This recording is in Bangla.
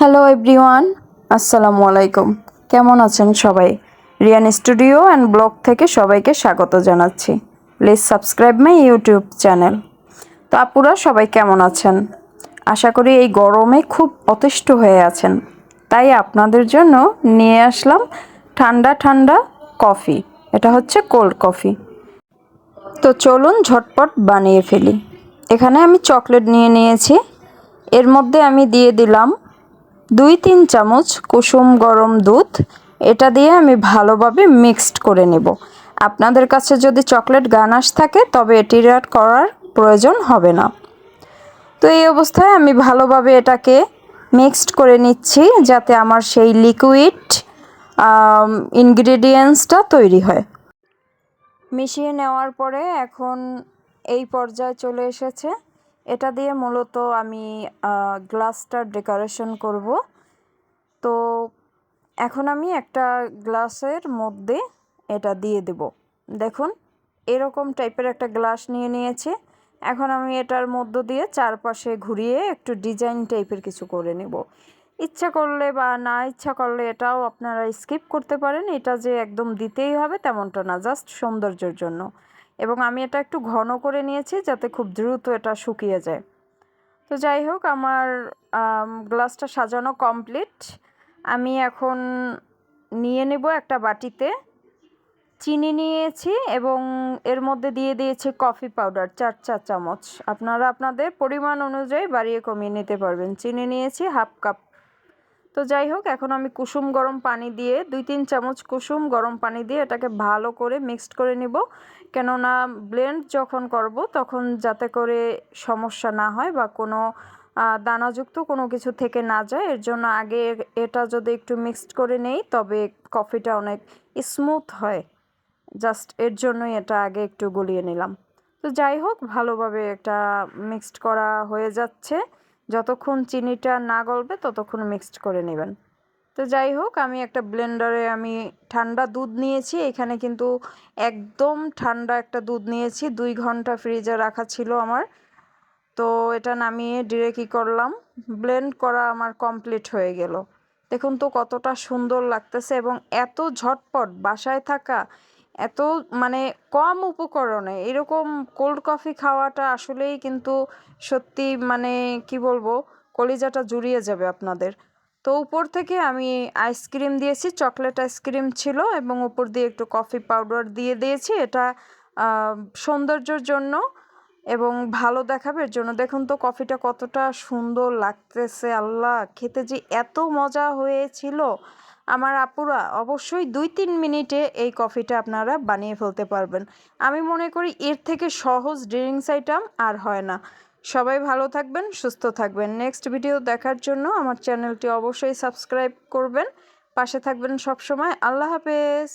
হ্যালো এভরিওয়ান, আসসালামু আলাইকুম। কেমন আছেন সবাই? রিয়ান স্টুডিও অ্যান্ড ব্লগ থেকে সবাইকে স্বাগত জানাচ্ছি। Please subscribe my YouTube channel. তো আপুরা সবাই কেমন আছেন? আশা করি এই গরমে খুব অতিষ্ঠ হয়ে আছেন। তাই আপনাদের জন্য নিয়ে আসলাম ঠান্ডা ঠান্ডা কফি। এটা হচ্ছে কোল্ড কফি। তো চলুন ঝটপট বানিয়ে ফেলি। এখানে আমি চকলেট নিয়ে নিয়েছি। এর মধ্যে আমি দিয়ে দিলাম 2-3 চামচ কুসুম গরম দুধ। এটা দিয়ে আমি ভালোভাবে মিক্সড করে নেব। আপনাদের কাছে যদি চকলেট গানাশ থাকে তবে এটির অ্যাড করার প্রয়োজন হবে না। তো এই অবস্থায় আমি ভালোভাবে এটাকে মিক্সড করে নিচ্ছি যাতে আমার সেই লিকুইড ইনগ্রেডিয়েন্টসটা তৈরি হয়। মিশিয়ে নেওয়ার পরে এখন এই পর্যায়ে চলে এসেছে। এটা দিয়ে মূলত আমি গ্লাসটার ডেকোরেশন করব। তো এখন আমি একটা গ্লাসের মধ্যে এটা দিয়ে দেব। দেখুন এরকম টাইপের একটা গ্লাস নিয়ে নিয়েছি। এখন আমি এটার মধ্য দিয়ে চারপাশে ঘুরিয়ে একটু ডিজাইন টাইপের কিছু করে নেব। ইচ্ছা করলে বা না ইচ্ছা করলে এটাও আপনারা স্কিপ করতে পারেন। এটা যে একদম দিতেই হবে তেমনটা না, জাস্ট সৌন্দর্যের জন্য। এবং আমি এটা একটু ঘন করে নিয়েছি যাতে খুব দ্রুত এটা শুকিয়ে যায়। তো যাই হোক, আমার গ্লাসটা সাজানো কমপ্লিট। আমি এখন নিয়ে নেব একটা বাটিতে। চিনি নিয়েছি এবং এর মধ্যে দিয়ে দিয়েছি কফি পাউডার 4 চামচ। আপনারা আপনাদের পরিমাণ অনুযায়ী বাড়িয়ে কমিয়ে নিতে পারবেন। চিনি নিয়েছি হাফ কাপ। তো যাই হোক, এখন আমি কুসুম গরম পানি দিয়ে 2-3 চামচ কুসুম গরম পানি দিয়ে এটাকে ভালো করে মিক্সড করে নিব। কেননা ব্লেন্ড যখন করব তখন যাতে করে সমস্যা না হয় বা কোনো দানাযুক্ত কোনো কিছু থেকে না যায়, এর জন্য আগে এটা যদি একটু মিক্সড করে নেই তবে কফিটা অনেক স্মুথ হয়। জাস্ট এর জন্যই এটা আগে একটু গলিয়ে নিলাম। তো যাই হোক, ভালোভাবে এটা মিক্সড করা হয়ে যাচ্ছে। যতক্ষণ চিনিটা না গলবে ততক্ষণ মিক্সড করে নেবেন। তো যাই হোক, আমি একটা ব্লেন্ডারে আমি ঠান্ডা দুধ নিয়েছি। এখানে কিন্তু একদম ঠান্ডা একটা দুধ নিয়েছি, 2 ঘন্টা ফ্রিজে রাখা ছিল আমার। তো এটা নামিয়ে ডিরেক্ট কী করলাম, ব্লেন্ড করা আমার কমপ্লিট হয়ে গেল। দেখুন তো কতটা সুন্দর লাগতেছে এবং এত ঝটপট বাসায় থাকা এত মানে কম উপকরণে এরকম কোল্ড কফি খাওয়াটা আসলেই কিন্তু সত্যি মানে কি বলবো, কলিজাটা জুড়িয়ে যাবে আপনাদের। তো উপর থেকে আমি আইসক্রিম দিয়েছি, চকলেট আইসক্রিম ছিল এবং উপর দিয়ে একটু কফি পাউডার দিয়ে দিয়েছি। এটা সৌন্দর্যের জন্য এবং ভালো দেখাবে এর জন্য। দেখুন তো কফিটা কতটা সুন্দর লাগতেছে, আল্লাহ! খেতে যে এত মজা হয়েছিল। আমার আপুরা অবশ্যই 2-3 মিনিটে এই কফিটা আপনারা বানিয়ে ফেলতে পারবেন। আমি মনে করি এর থেকে সহজ ড্রিঙ্কস আইটেম আর হয় না। সবাই ভালো থাকবেন, সুস্থ থাকবেন। নেক্সট ভিডিও দেখার জন্য আমার চ্যানেলটি অবশ্যই সাবস্ক্রাইব করবেন, পাশে থাকবেন সবসময়। আল্লাহ হাফেজ।